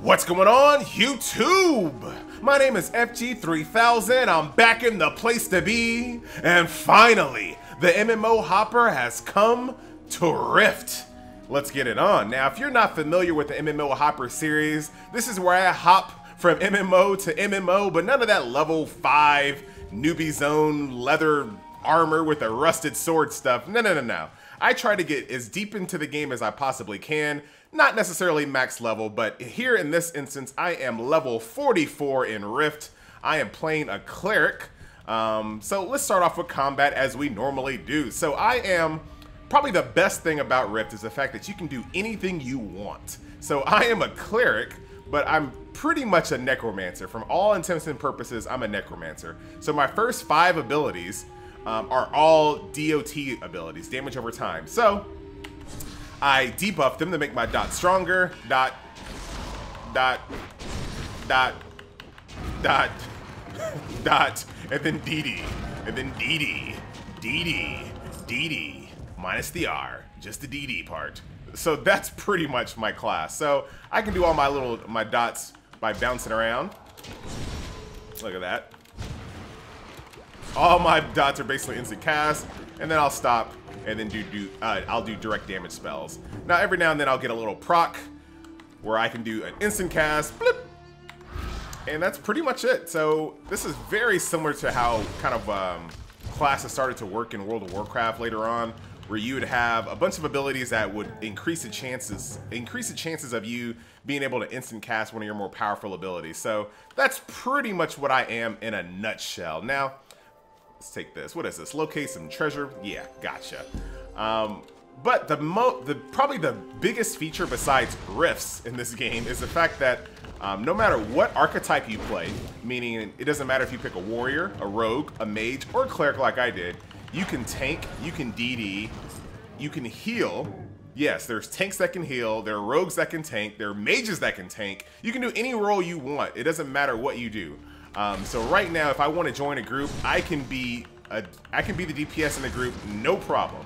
What's going on, YouTube? My name is FG3000, I'm back in the place to be, and finally, the MMO Hopper has come to Rift. Let's get it on. Now, if you're not familiar with the MMO Hopper series, this is where I hop from MMO to MMO, but none of that level 5 newbie zone leather armor with a rusted sword stuff. No. I try to get as deep into the game as I possibly can. Not necessarily max level, but here in this instance, I am level 44 in Rift. I am playing a cleric. So let's start off with combat as we normally do. So I am, probably the best thing about Rift is the fact that you can do anything you want. So I am a cleric, but I'm pretty much a necromancer. From all intents and purposes, I'm a necromancer. So my first 5 abilities are all DOT abilities, damage over time. So I debuff them to make my dot stronger, dot, and then DD, and then DD, minus the R, just the DD part. So that's pretty much my class. So I can do all my dots by bouncing around. Look at that. All my dots are basically instant cast, and then I'll stop and then I'll do direct damage spells. Now every now and then I'll get a little proc where I can do an instant cast, blip, and that's pretty much it. So this is very similar to how kind of classes started to work in World of Warcraft later on, where you would have a bunch of abilities that would increase the chances of you being able to instant cast one of your more powerful abilities. So that's pretty much what I am in a nutshell. Now, let's take this. What is this? Locate some treasure. Yeah, gotcha. But probably the biggest feature besides rifts in this game is the fact that no matter what archetype you play, meaning it doesn't matter if you pick a warrior, a rogue, a mage, or a cleric like I did, you can tank, you can DD, you can heal. Yes, there's tanks that can heal, there are rogues that can tank, there are mages that can tank. You can do any role you want. It doesn't matter what you do. So right now, if I want to join a group, I can be the DPS in the group, no problem.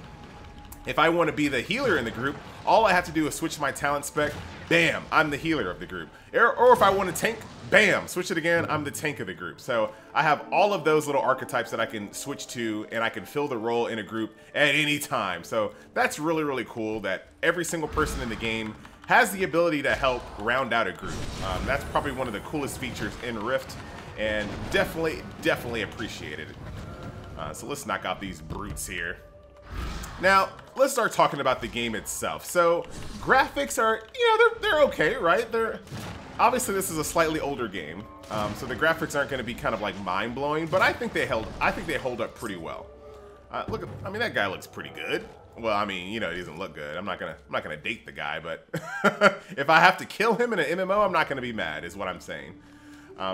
If I want to be the healer in the group, all I have to do is switch my talent spec. Bam, I'm the healer of the group. Or if I want to tank, bam, switch it again, I'm the tank of the group. So I have all of those little archetypes that I can switch to, and I can fill the role in a group at any time. So that's really, really cool that every single person in the game has the ability to help round out a group. That's probably one of the coolest features in Rift, and definitely appreciated it. So let's knock out these brutes here. Now, let's start talking about the game itself. So, graphics are, they're okay, right? Obviously this is a slightly older game, so the graphics aren't going to be kind of like mind-blowing, but I think they hold up pretty well. Look, I mean, that guy looks pretty good. Well, I mean, he doesn't look good. I'm not gonna date the guy, but if I have to kill him in an MMO, I'm not gonna be mad, is what I'm saying.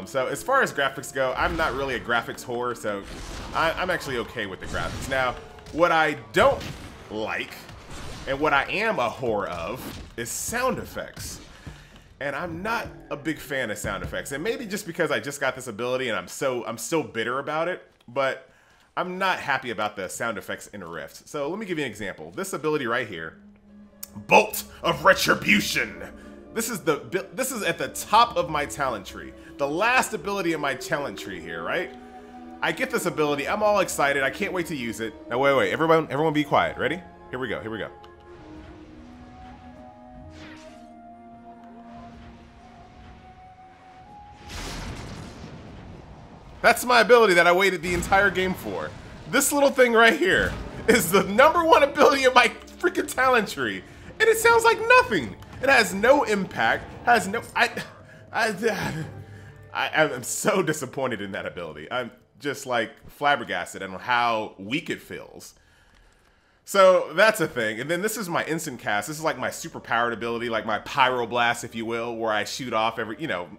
So as far as graphics go, I'm not really a graphics whore, so I'm actually okay with the graphics. Now, what I don't like, and what I am a whore of, is sound effects. And I'm not a big fan of sound effects. And maybe just because I just got this ability and I'm still bitter about it, but I'm not happy about the sound effects in Rift. So let me give you an example. This ability right here, Bolt of Retribution. This is at the top of my talent tree. The last ability in my talent tree here, right? I get this ability, I'm all excited, I can't wait to use it. Now wait, everyone be quiet, ready? Here we go. That's my ability that I waited the entire game for. This little thing right here is the #1 ability in my freaking talent tree. And it sounds like nothing. It has no impact, I'm so disappointed in that ability. I'm just like flabbergasted on how weak it feels. So that's a thing. And then this is my instant cast. This is like my super powered ability, like my pyroblast, if you will, where I shoot off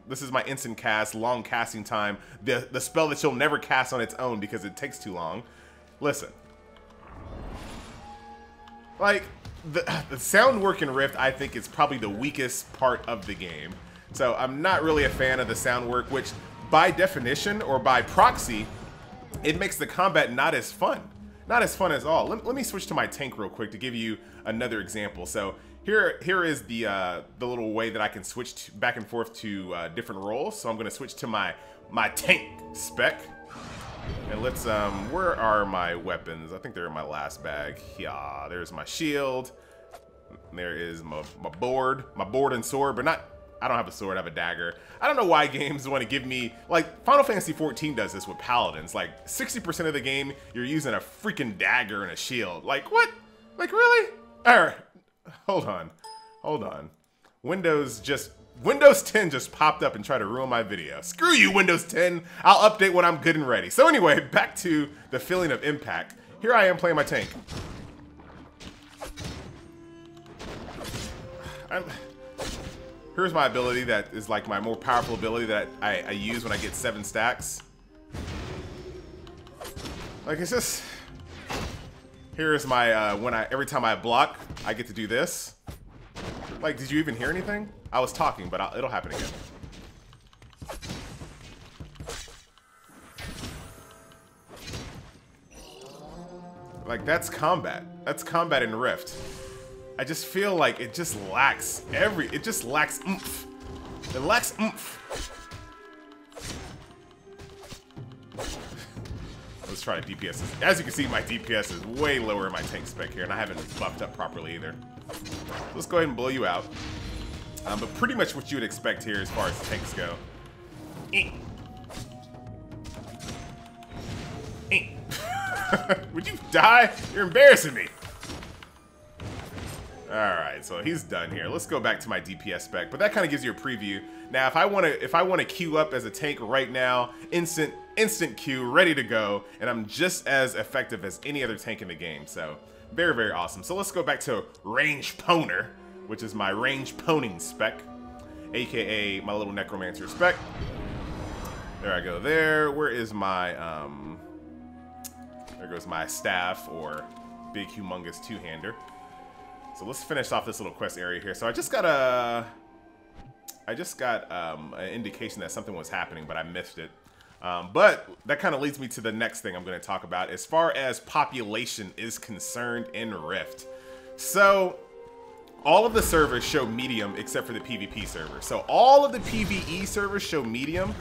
this is my instant cast, long casting time, the spell that you'll never cast on its own because it takes too long. Listen. Like, the sound work in Rift, I think, is probably the weakest part of the game. So I'm not really a fan of the sound work, which by definition or by proxy, it makes the combat not as fun. Not as fun as all. Let me switch to my tank real quick to give you another example. So Here is the little way that I can switch back and forth to different roles. So I'm gonna switch to my tank spec. And let's, where are my weapons? I think they're in my last bag. Yeah, there's my shield. There is my board and sword, but not, I don't have a sword, I have a dagger. I don't know why games want to give me, like, Final Fantasy XIV does this with paladins. Like, 60% of the game, you're using a freaking dagger and a shield. Like, what? Like, really? Alright, hold on. Windows 10 just popped up and tried to ruin my video. Screw you, Windows 10. I'll update when I'm good and ready. So anyway, back to the feeling of impact. Here I am playing my tank. Here's my ability that is like my more powerful ability that I use when I get 7 stacks. Like, it's just... Here's my, every time I block, I get to do this. Like, did you even hear anything? I was talking, but it'll happen again. Like, that's combat. That's combat in Rift. I just feel like it just lacks it just lacks oomph. It lacks oomph. Let's try DPS. As you can see, my DPS is way lower in my tank spec here, and I haven't buffed up properly either. Let's go ahead and blow you out. But pretty much what you would expect here as far as tanks go. Would you die? You're embarrassing me. Alright, so he's done here. Let's go back to my DPS spec, but that kind of gives you a preview. Now, if I want to queue up as a tank right now, instant queue, ready to go, and I'm just as effective as any other tank in the game. So, very, very awesome. So let's go back to range poner, which is my range poning spec, aka my little necromancer spec. There I go there. Where is my there goes my staff, or big humongous two-hander. So let's finish off this little quest area here. So I just got an indication that something was happening, but I missed it. But that kind of leads me to the next thing I'm going to talk about as far as population is concerned in Rift. So all of the servers show medium except for the PvP server. So all of the PvE servers show medium.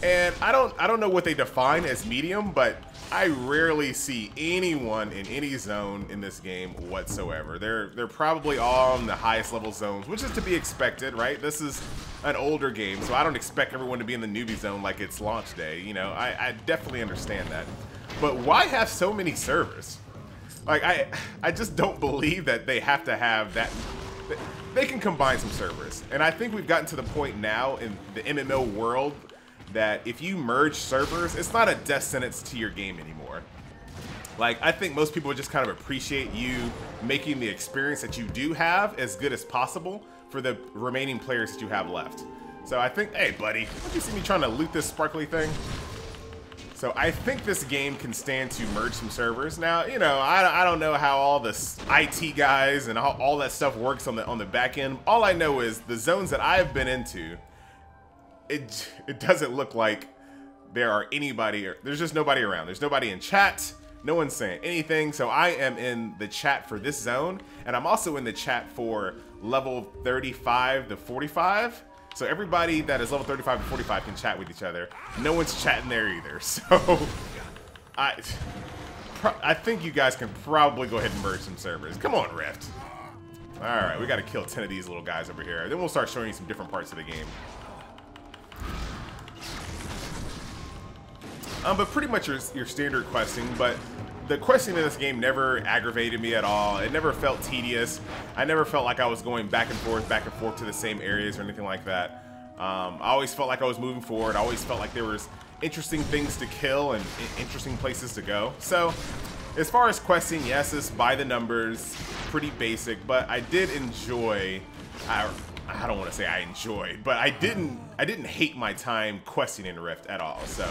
And I don't know what they define as medium, but I rarely see anyone in any zone in this game whatsoever. They're probably all on the highest level zones, which is to be expected, right? This is an older game, so I don't expect everyone to be in the newbie zone like it's launch day. You know, I definitely understand that. But why have so many servers? Like, I just don't believe that they have to have that. They can combine some servers. And I think we've gotten to the point now in the MMO world that if you merge servers, it's not a death sentence to your game anymore. Like, I think most people just kind of appreciate you making the experience that you do have as good as possible for the remaining players that you have left. So I think, hey buddy, don't you see me trying to loot this sparkly thing? So I think this game can stand to merge some servers. Now, you know, I don't know how all this IT guys and all that stuff works on the back end. All I know is the zones that I've been into, it doesn't look like there are anybody, there's just nobody around. There's nobody in chat, no one's saying anything. So I am in the chat for this zone, and I'm also in the chat for level 35 to 45. So everybody that is level 35 to 45 can chat with each other. No one's chatting there either. So I think you guys can probably go ahead and merge some servers. Come on, Rift. All right, we got to kill 10 of these little guys over here. Then we'll start showing you some different parts of the game. But pretty much your standard questing, but the questing in this game never aggravated me at all. It never felt tedious. I never felt like I was going back and forth to the same areas or anything like that. I always felt like I was moving forward. I always felt like there was interesting things to kill and interesting places to go. So as far as questing, yes, it's by the numbers, pretty basic, but I did enjoy, I don't want to say I enjoyed, but I didn't hate my time questing in Rift at all. So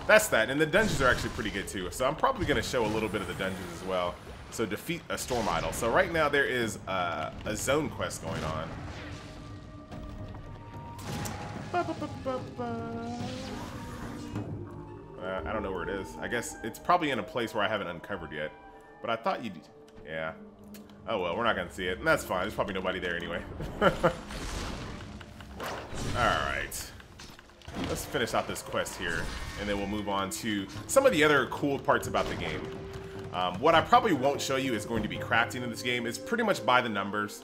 that's that, and the dungeons are actually pretty good too. So I'm probably going to show a little bit of the dungeons as well. So defeat a storm idol. So right now there is a zone quest going on. I don't know where it is. I guess it's probably in a place where I haven't uncovered yet. But I thought you'd, yeah. Oh well, we're not gonna see it, and that's fine. There's probably nobody there anyway. Alright. Let's finish out this quest here, and then we'll move on to some of the other cool parts about the game. What I probably won't show you is going to be crafting in this game. It's pretty much by the numbers.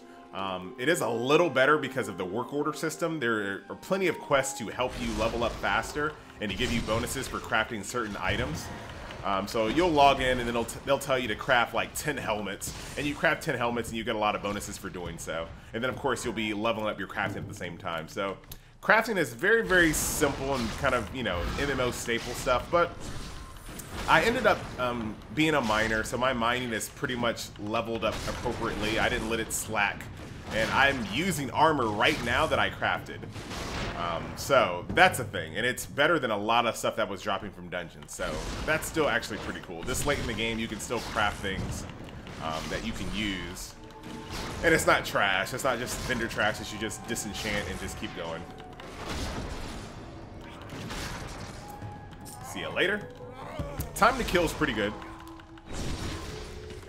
It is a little better because of the work order system. There are plenty of quests to help you level up faster and to give you bonuses for crafting certain items. So you'll log in and then they'll tell you to craft like 10 helmets, and you craft 10 helmets and you get a lot of bonuses for doing so. And then of course you'll be leveling up your crafting at the same time. So crafting is very, very simple and kind of, you know, MMO staple stuff, but I ended up being a miner, so my mining is pretty much leveled up appropriately. I didn't let it slack, and I'm using armor right now that I crafted. So that's a thing, and it's better than a lot of stuff that was dropping from dungeons, so that's still actually pretty cool. This late in the game, you can still craft things that you can use, and it's not trash. It's not just vendor trash that you just disenchant and just keep going. See you later. Time to kill is pretty good.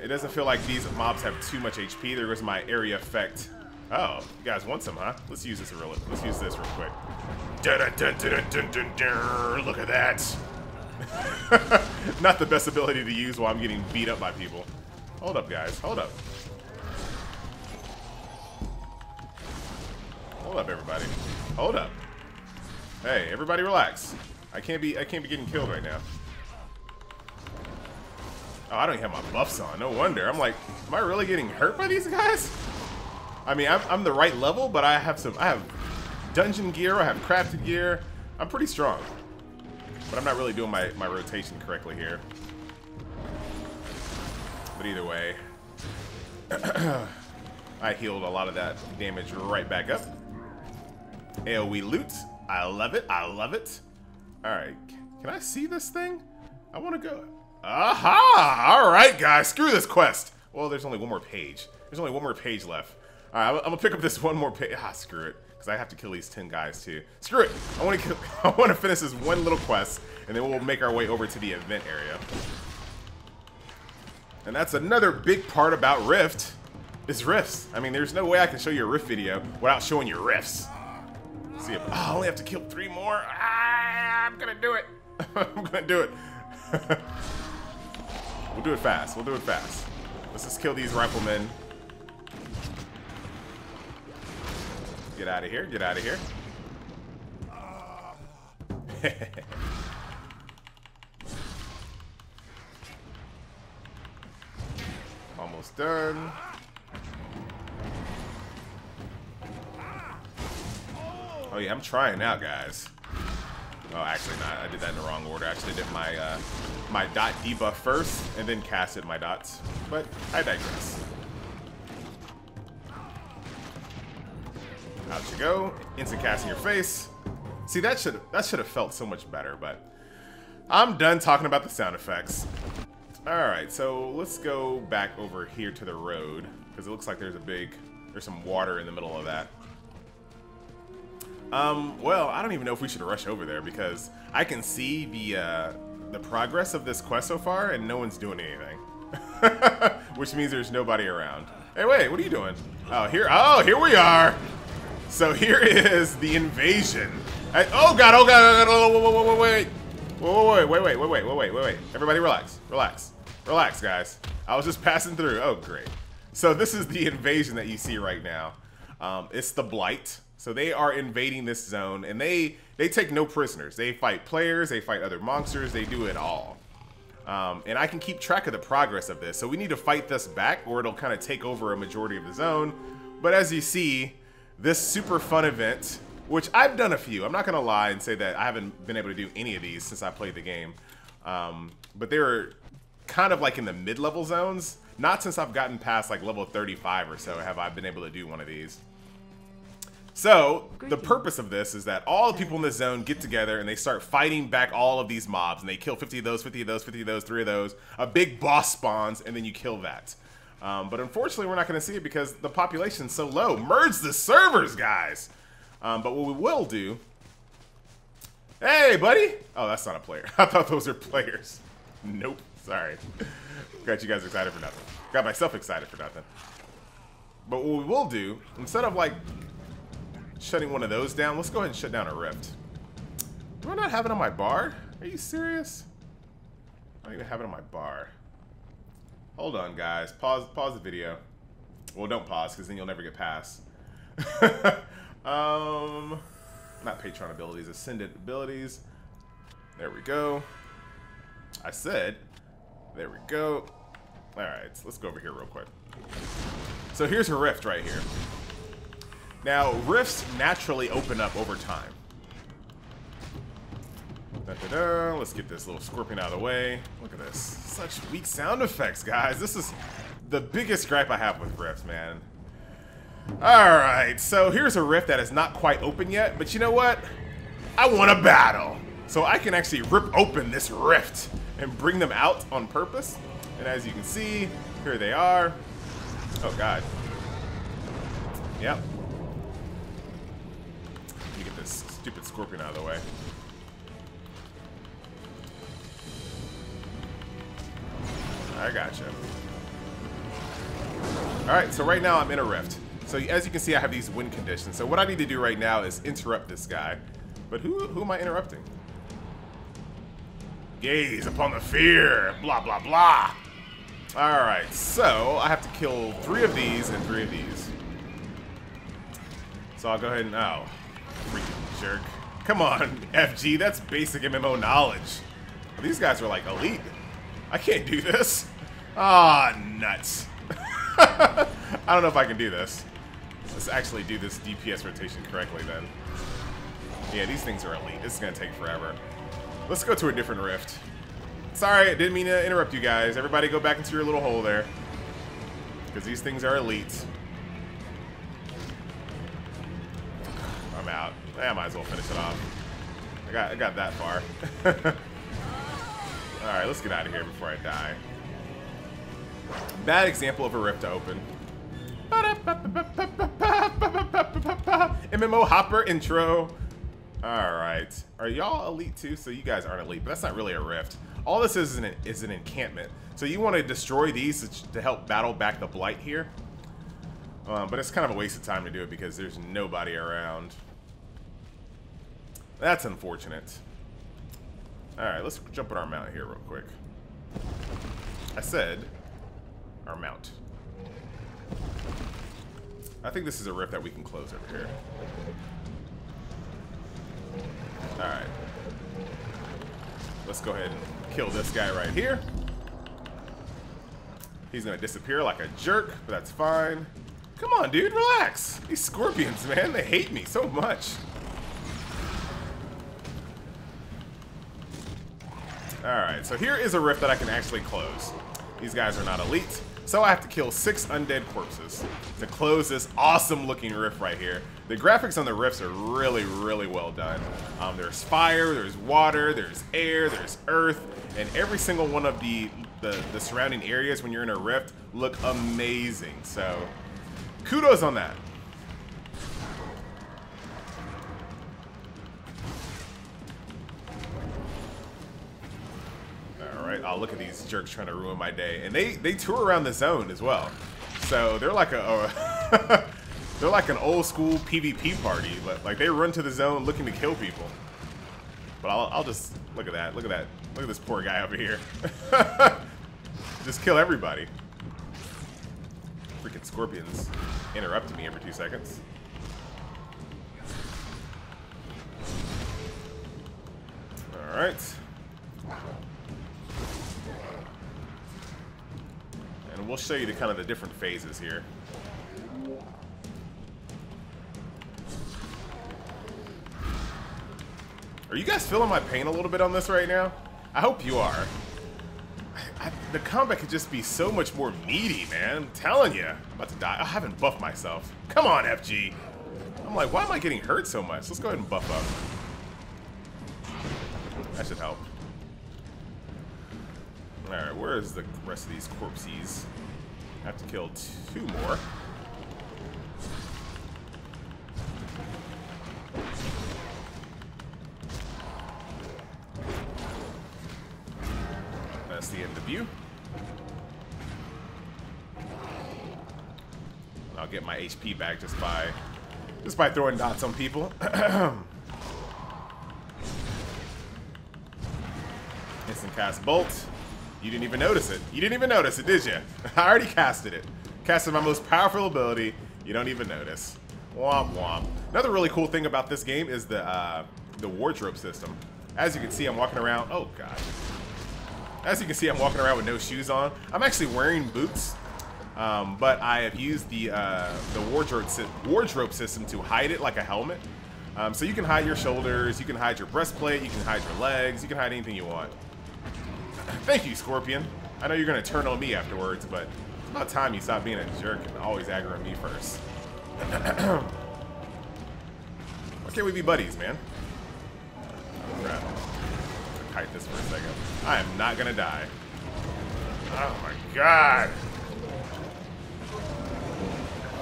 It doesn't feel like these mobs have too much HP. There goes my area effect. Oh, you guys want some, huh? Let's use this real quick. Dun, dun, dun, dun, dun, dun, dun. Look at that. Not the best ability to use while I'm getting beat up by people. Hold up, guys. Hold up. Hold up, everybody. Hold up. Hey, everybody relax. I can't be getting killed right now. Oh, I don't even have my buffs on. No wonder. I'm like, am I really getting hurt by these guys? I mean, I'm the right level, but I have dungeon gear, I have crafted gear. I'm pretty strong. But I'm not really doing my rotation correctly here. But either way, I healed a lot of that damage right back up. AoE loot. I love it. I love it. Alright. Can I see this thing? I want to go. Aha! Alright, guys. Screw this quest. Well, there's only one more page. There's only one more page left. Alright, I'm gonna pick up this one more page. Ah, screw it. Because I have to kill these 10 guys, too. Screw it. I want to finish this one little quest, and then we'll make our way over to the event area. And that's another big part about Rift, is rifts. I mean, there's no way I can show you a Rift video without showing you rifts. See if, I only have to kill 3 more. Ah, I'm gonna do it. I'm gonna do it. We'll do it fast. We'll do it fast. Let's just kill these riflemen. Get out of here. Get out of here. Almost done. Oh yeah, I'm trying now, guys. Oh, actually not. I did that in the wrong order. I actually did my my dot debuff first, and then casted my dots. But I digress. Out you go. Instant cast in your face. See, that should have felt so much better, but I'm done talking about the sound effects. Alright, so let's go back over here to the road, because it looks like there's some water in the middle of that. Well, I don't even know if we should rush over there, because I can see the progress of this quest so far, and no one's doing anything. Which means there's nobody around. Hey, wait, what are you doing? Oh, here we are! So here is the invasion. Oh god, wait. Wait. Everybody relax. Relax, guys. I was just passing through. Oh, great. So this is the invasion that you see right now. It's the Blight. So they are invading this zone, and they take no prisoners. They fight players, they fight other monsters, they do it all. And I can keep track of the progress of this. So we need to fight this back, or it'll kind of take over a majority of the zone. But as you see, this super fun event, which I've done a few. I'm not gonna lie and say that I haven't been able to do any of these since I played the game. But they're kind of like in the mid-level zones. Not since I've gotten past like level 35 or so have I been able to do one of these. So the purpose of this is that all the people in this zone get together and they start fighting back all of these mobs, and they kill 50 of those, 50 of those, 50 of those, 3 of those. A big boss spawns, and then you kill that. But unfortunately, we're not going to see it because the population's so low. Merge the servers, guys! But what we will do... Hey, buddy! Oh, that's not a player. I thought those were players. Nope. Sorry. Got you guys excited for nothing. Got myself excited for nothing. But what we will do, instead of like shutting one of those down, let's go ahead and shut down a rift. Do I not have it on my bar? Are you serious? I don't even have it on my bar. Hold on, guys. Pause the video. Well, don't pause, because then you'll never get past. Not Patreon abilities, Ascendant abilities. There we go. I said, there we go. All right, so let's go over here real quick. So here's a rift right here. Now, rifts naturally open up over time. Da-da-da. Let's get this little scorpion out of the way. Look at this. Such weak sound effects, guys. This is the biggest gripe I have with rifts, man. Alright, so here's a rift that is not quite open yet, but you know what? I want a battle. So I can actually rip open this rift and bring them out on purpose. And as you can see, here they are. Oh, God. Yep. Let me get this stupid scorpion out of the way. I gotcha. Alright, so right now I'm in a rift. So as you can see, I have these win conditions. So what I need to do right now is interrupt this guy. But who am I interrupting? Gaze upon the fear. Blah, blah, blah. Alright, so I have to kill 3 of these and 3 of these. So I'll go ahead and... Oh, freaking jerk. Come on, FG. That's basic MMO knowledge. These guys are like elite. I can't do this. Ah, nuts. I don't know if I can do this. Let's actually do this DPS rotation correctly then. Yeah, these things are elite. This is going to take forever. Let's go to a different rift. Sorry, I didn't mean to interrupt you guys. Everybody go back into your little hole there. Because these things are elite. I'm out. I might as well finish it off. I got that far. Alright, let's get out of here before I die. Bad example of a rift to open. MMO Hopper intro. Alright. Are y'all elite too? So you guys aren't elite, but that's not really a rift. All this is an encampment. So you want to destroy these to help battle back the blight here. But it's kind of a waste of time to do it because there's nobody around. That's unfortunate. Alright, let's jump in our mount here real quick. I said our mount. I think this is a rift that we can close over here. Alright. Let's go ahead and kill this guy right here. He's gonna disappear like a jerk, but that's fine. Come on, dude, relax. These scorpions, man, they hate me so much. Alright, so here is a rift that I can actually close. These guys are not elite, so I have to kill 6 undead corpses to close this awesome looking rift right here. The graphics on the rifts are really, really well done. There's fire, there's water, there's air, there's earth, and every single one of the surrounding areas when you're in a rift look amazing. So, kudos on that. Alright, oh, look at these jerks trying to ruin my day. And they tour around the zone as well. So they're like they're like an old school PvP party. Like they run to the zone looking to kill people. But I'll just look at that. Look at this poor guy over here. Just kill everybody. Freaking scorpions interrupting me every 2 seconds. Alright. And we'll show you the kind of the different phases here. Are you guys feeling my pain a little bit on this right now? I hope you are. The combat could just be so much more meaty, man. I'm telling you. I'm about to die. I haven't buffed myself. Come on, FG. I'm like, why am I getting hurt so much? Let's go ahead and buff up. That should help. Alright, where is the rest of these corpses? I have to kill 2 more. That's the end of you. I'll get my HP back just by throwing dots on people. Instant cast bolt. You didn't even notice it. You didn't even notice it, did you? I already casted it. Casted my most powerful ability. You don't even notice. Womp womp. Another really cool thing about this game is the wardrobe system. As you can see, I'm walking around. Oh god. As you can see, I'm walking around with no shoes on. I'm actually wearing boots, but I have used the wardrobe system to hide it like a helmet. So you can hide your shoulders, you can hide your breastplate, you can hide your legs, you can hide anything you want. Thank you, Scorpion. I know you're gonna turn on me afterwards, but it's about time you stop being a jerk and always aggroing me first. Why can't we be buddies, man? Oh, crap. Kite this for a second. I am not gonna die. Oh my god.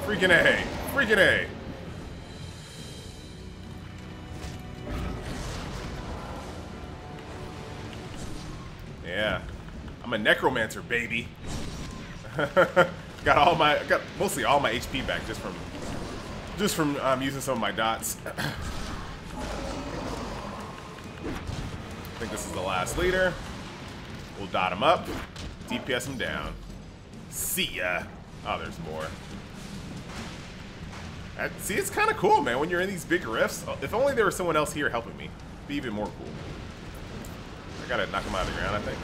Freaking A. Freaking A. Yeah. I'm a necromancer, baby. got mostly all my HP back just from using some of my dots. I think this is the last leader. We'll dot him up, DPS him down. See ya. Oh, there's more. See, it's kind of cool, man, when you're in these big rifts. If only there was someone else here helping me. It'd be even more cool. I gotta knock him out of the ground, I think.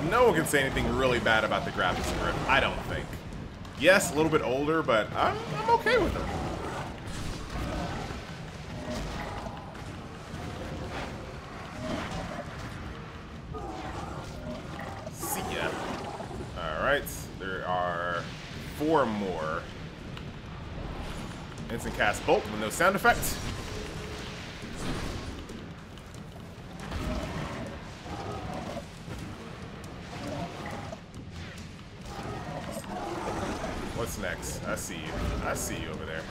No one can say anything really bad about the graphics of Rift, I don't think. Yes, a little bit older, but I'm okay with them. See ya. Alright, there are 4 more. Instant cast bolt with no sound effect. What's next? I see you. I see you over there.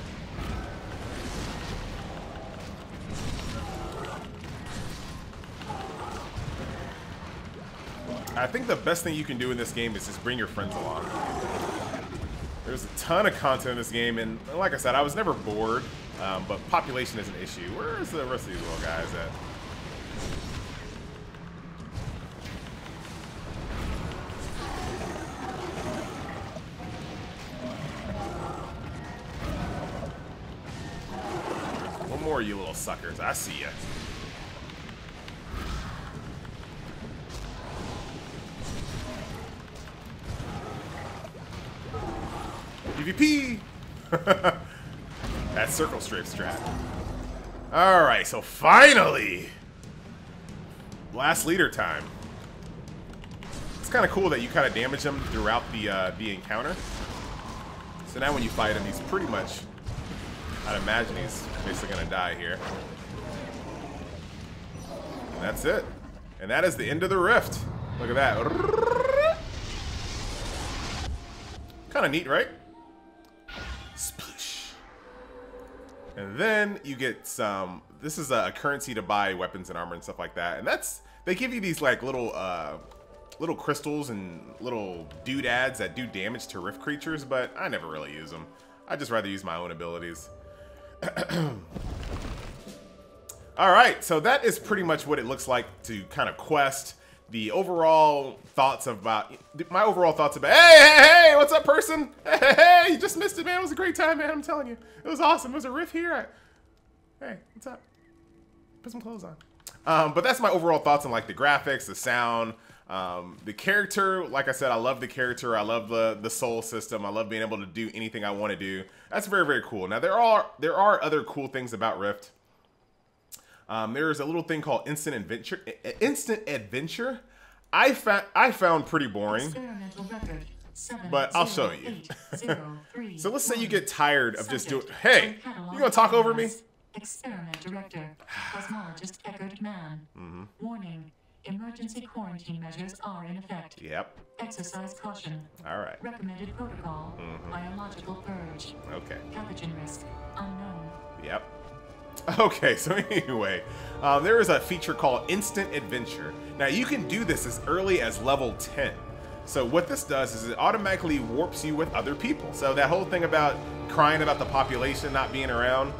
I think the best thing you can do in this game is just bring your friends along. There's a ton of content in this game, and like I said, I was never bored, but population is an issue. Where's the rest of these little guys at? One more, you little suckers. I see ya. PvP! That circle strafe strat. Alright, so finally! Last leader time. It's kind of cool that you kind of damage him throughout the encounter. So now when you fight him, he's pretty much... I'd imagine he's basically going to die here. And that's it. And that is the end of the rift. Look at that. Kind of neat, right? Sploosh. And then you get some... This is a currency to buy weapons and armor and stuff like that. And that's... They give you these like little crystals and little doodads that do damage to rift creatures, but I never really use them. I'd just rather use my own abilities. Alright, so that is pretty much what it looks like to kind of quest. The overall thoughts about... My overall thoughts about... Hey, what's up, person? Hey, you just missed it, man. It was a great time, man. I'm telling you. It was awesome. It was a riff here. Hey, what's up? Put some clothes on. But that's my overall thoughts on like the graphics, the sound, the character. Like I said, I love the character. I love the soul system. I love being able to do anything I want to do. That's very, very cool. Now there are other cool things about Rift. There's a little thing called instant adventure. I found pretty boring, but I'll show you. So let's say you get tired of just doing. Hey, you gonna talk over me? Experiment Director, Cosmologist Eckert Mann. Warning, emergency quarantine measures are in effect. Yep. Exercise caution. All right. Recommended protocol, biological purge. Okay. Pathogen risk, unknown. Yep. Okay, so anyway, there is a feature called Instant Adventure. Now you can do this as early as level 10. So what this does is it automatically warps you with other people. So that whole thing about crying about the population not being around,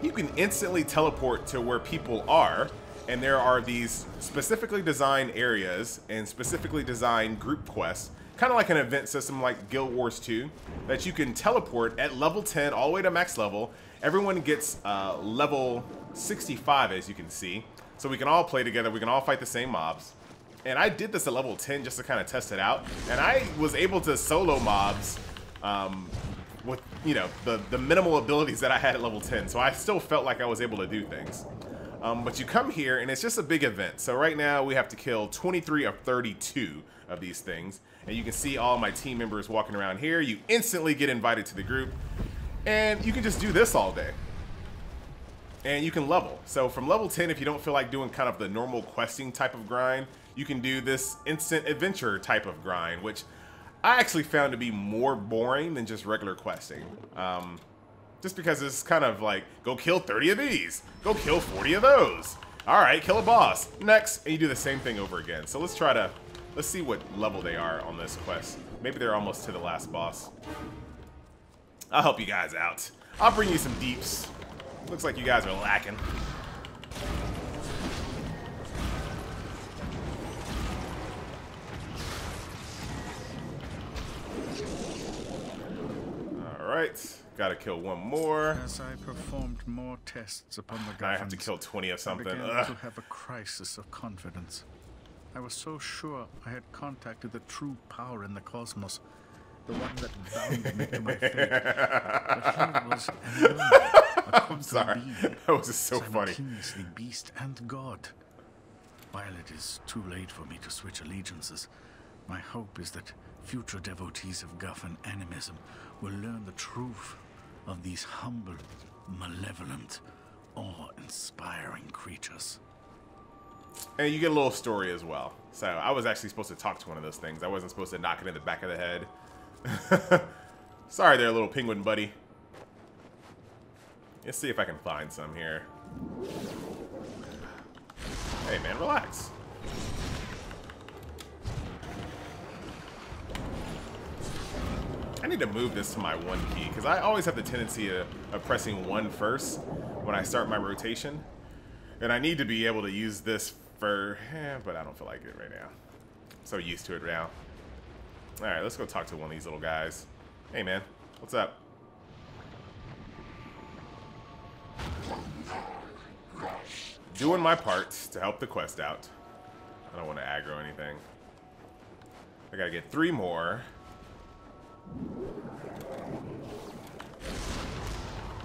you can instantly teleport to where people are, and there are these specifically designed areas and specifically designed group quests, kind of like an event system like Guild Wars 2, that you can teleport at level 10 all the way to max level. Everyone gets level 65, as you can see, so we can all play together, we can all fight the same mobs. And I did this at level 10 just to kind of test it out, and I was able to solo mobs with, you know, the minimal abilities that I had at level 10, so I still felt like I was able to do things. But you come here, and it's just a big event. So right now, we have to kill 23 of 32 of these things, and you can see all my team members walking around here. You instantly get invited to the group, and you can just do this all day. And you can level. So from level 10, if you don't feel like doing kind of the normal questing type of grind, you can do this instant adventure type of grind, which I actually found to be more boring than just regular questing. Just because it's kind of like, go kill 30 of these, go kill 40 of those. All right, kill a boss. Next, and you do the same thing over again. So let's see what level they are on this quest. Maybe they're almost to the last boss. I'll help you guys out. I'll bring you some deeps. Looks like you guys are lacking. Alright, gotta kill one more. As I performed more tests upon the I have to kill 20 of something. I began to have a crisis of confidence. I was so sure I had contacted the true power in the cosmos, the one that bound me to my fate. But he was an alien, a I'm sorry. being, That was just so funny. simultaneously beast and god. While it is too late for me to switch allegiances, my hope is that future devotees of Guffin animism will learn the truth of these humble, malevolent, awe-inspiring creatures. And you get a little story as well. So I was actually supposed to talk to one of those things. I wasn't supposed to knock it in the back of the head. Sorry there, little penguin buddy. Let's see if I can find some here. Hey man, relax. I need to move this to my 1 key, because I always have the tendency of pressing 1 first when I start my rotation. And I need to be able to use this for, but I don't feel like it right now. I'm so used to it now. Alright, let's go talk to one of these little guys. Hey man, what's up? Doing my part to help the quest out. I don't want to aggro anything. I gotta get 3 more.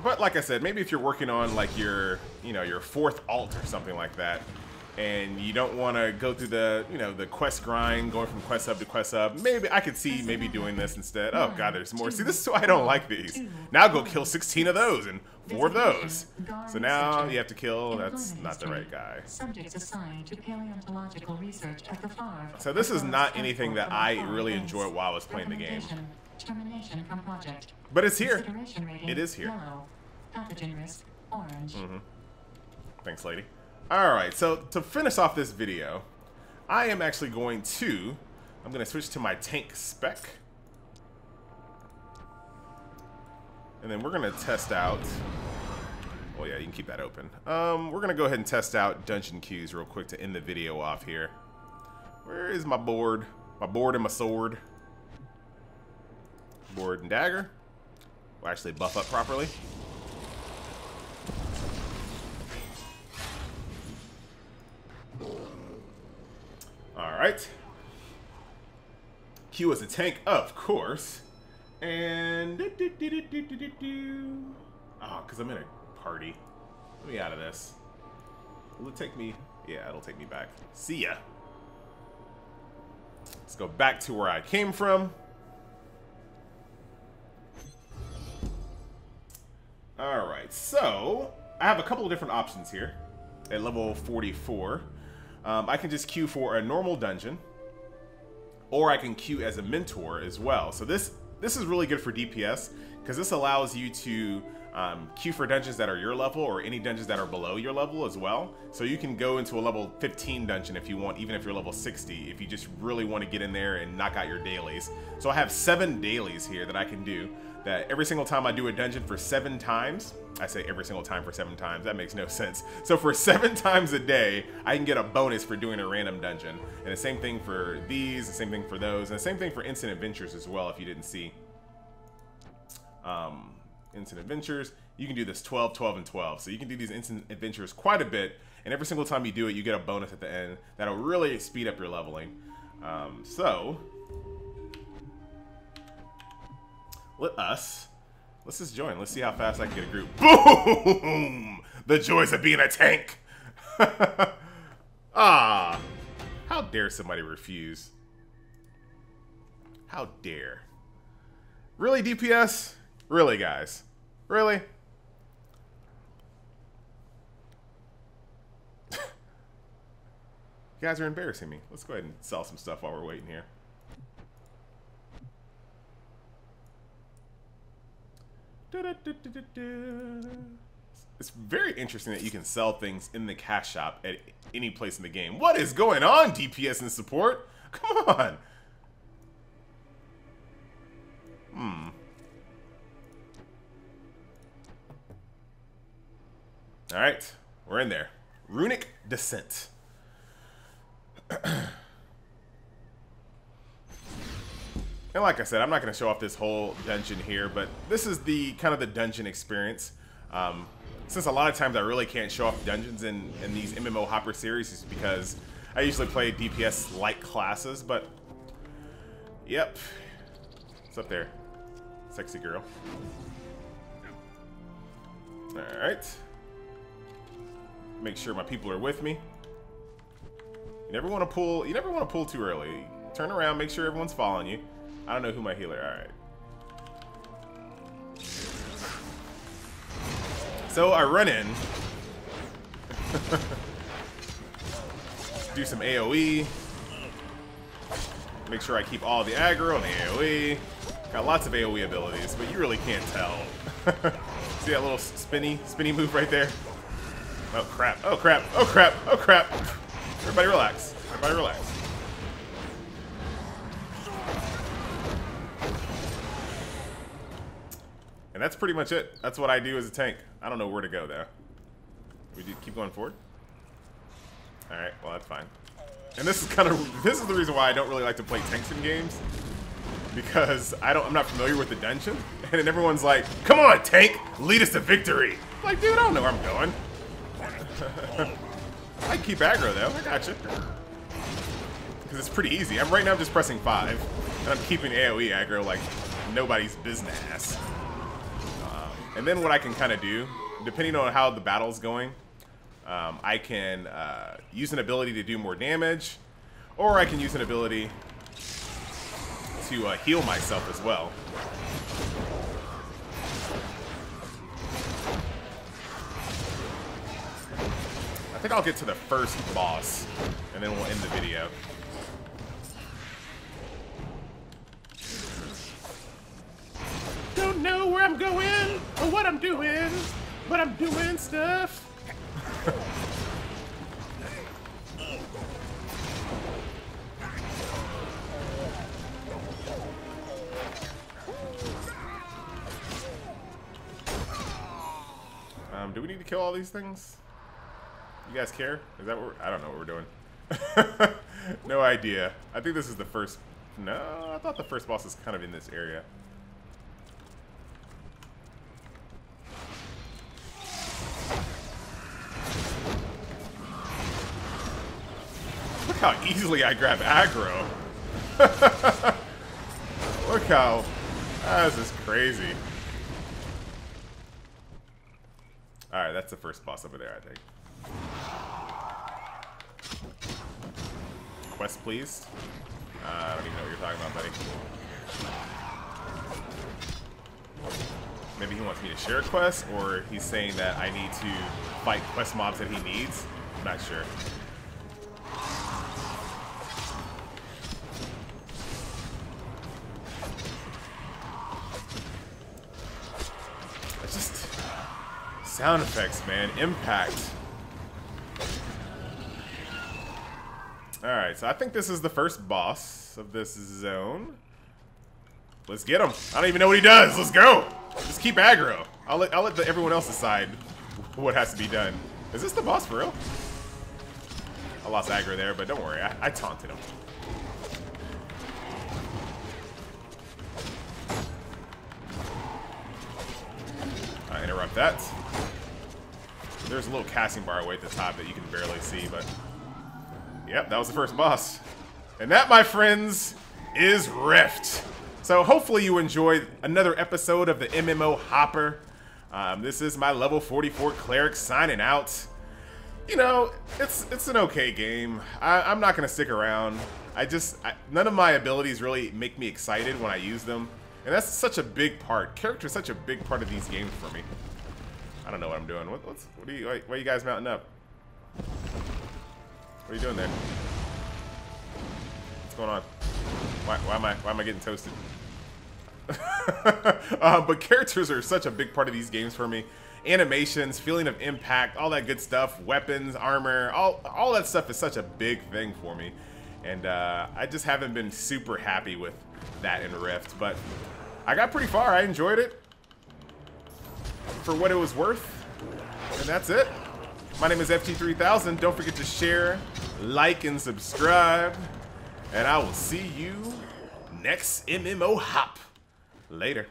But like I said, maybe if you're working on like your, you know, your 4th alt or something like that, and you don't want to go through the, you know, the quest grind, going from quest hub to quest hub, maybe I could see maybe doing this instead. Oh god, there's more. See, this is why I don't like these. Now go kill 16 of those and 4 of those. So now you have to kill, that's not the right guy. Subjects assigned to paleontological research at the farm. So this is not anything that I really enjoyed while I was playing the game. Termination from project. But it's here. Consideration rating, It is here. Yellow. Pathogen risk, orange. Thanks, lady. Alright, so to finish off this video, I am actually going to, I'm going to switch to my tank spec. And then we're going to test out, well yeah, you can keep that open. We're going to go ahead and test out dungeon queues real quick to end the video off here. Where is my board? My board and my sword. Board and dagger. We'll actually buff up properly. Alright. Q as a tank, of course. And... Oh, because I'm in a party. Let me out of this. Will it take me? Yeah, it'll take me back. See ya. Let's go back to where I came from. Alright, so I have a couple of different options here at level 44. I can just queue for a normal dungeon, or I can queue as a mentor as well. So this is really good for DPS, because this allows you to queue for dungeons that are your level or any dungeons that are below your level as well. So you can go into a level 15 dungeon if you want, even if you're level 60, if you just really want to get in there and knock out your dailies. So I have 7 dailies here that I can do, that every single time I do a dungeon for 7 times, I say every single time for 7 times, that makes no sense. So for 7 times a day, I can get a bonus for doing a random dungeon. And the same thing for these, the same thing for those, and the same thing for instant adventures as well, if you didn't see. Instant adventures, you can do this 12, 12, and 12. So you can do these instant adventures quite a bit, and every single time you do it, you get a bonus at the end that'll really speed up your leveling. Let's just join. Let's see how fast I can get a group. Boom! The joys of being a tank. Ah, how dare somebody refuse? How dare? Really, DPS? Really, guys? Really? You guys are embarrassing me. Let's go ahead and sell some stuff while we're waiting here. It's very interesting that you can sell things in the cash shop at any place in the game. What is going on, DPS and support? Come on. Alright, we're in there. Runic Descent. And like I said, I'm not going to show off this whole dungeon here, but this is the kind of the dungeon experience. Since a lot of times I really can't show off dungeons in these MMO Hopper series, is because I usually play DPS-like classes, but yep. What's up there? Sexy girl. Alright. Make sure my people are with me. You never want to pull too early. Turn around, make sure everyone's following you. I don't know who my healer. Alright. So I run in. Do some AoE. Make sure I keep all the aggro and the AoE. Got lots of AoE abilities, but you really can't tell. See that little spinny move right there? Oh crap, oh crap, oh crap, oh crap. Everybody relax. Everybody relax. And that's pretty much it. That's what I do as a tank. I don't know where to go though. We do keep going forward? Alright, well that's fine. And this is the reason why I don't really like to play tanks in games. Because I'm not familiar with the dungeon. And then everyone's like, come on tank, lead us to victory. I'm like, dude, I don't know where I'm going. I can keep aggro though, I got you. Because it's pretty easy. Right now I'm just pressing 5. And I'm keeping AoE aggro like nobody's business. And then what I can kind of do, depending on how the battle's going, I can use an ability to do more damage, or I can use an ability to heal myself as well. I think I'll get to the first boss, and then we'll end the video. Don't know where I'm going or what I'm doing, but I'm doing stuff. Do we need to kill all these things? You guys care? Is that what I don't know what we're doing. No idea. I think this is the first. No, I thought the first boss is kind of in this area. Look how easily I grab aggro. Look how... This is crazy. Alright, that's the first boss over there, I think. Quest, please. I don't even know what you're talking about, buddy. Maybe he wants me to share a quest, or he's saying that I need to fight quest mobs that he needs. I'm not sure. sound effects, man. Impact. Alright, so I think this is the first boss of this zone. Let's get him. I don't even know what he does. Let's go. Just keep aggro. I'll let everyone else decide what has to be done. Is this the boss for real? I lost aggro there, but don't worry. I taunted him. I interrupt that. There's a little casting bar way at the top that you can barely see, but yep, that was the first boss. And that, my friends, is Rift. So hopefully you enjoyed another episode of the MMO Hopper. This is my level 44 cleric signing out. You know, it's an okay game. I'm not gonna stick around. None of my abilities really make me excited when I use them, and that's such a big part. Character is such a big part of these games for me. I don't know what I'm doing. Why are you guys mounting up? What are you doing there? What's going on? Why am I getting toasted? But characters are such a big part of these games for me. Animations, feeling of impact, all that good stuff, weapons, armor, all that stuff is such a big thing for me. And I just haven't been super happy with that in Rift, but I got pretty far. I enjoyed it for what it was worth, and that's it. My name is FT3000. Don't forget to share, like, and subscribe, and I will see you next MMO Hop. Later.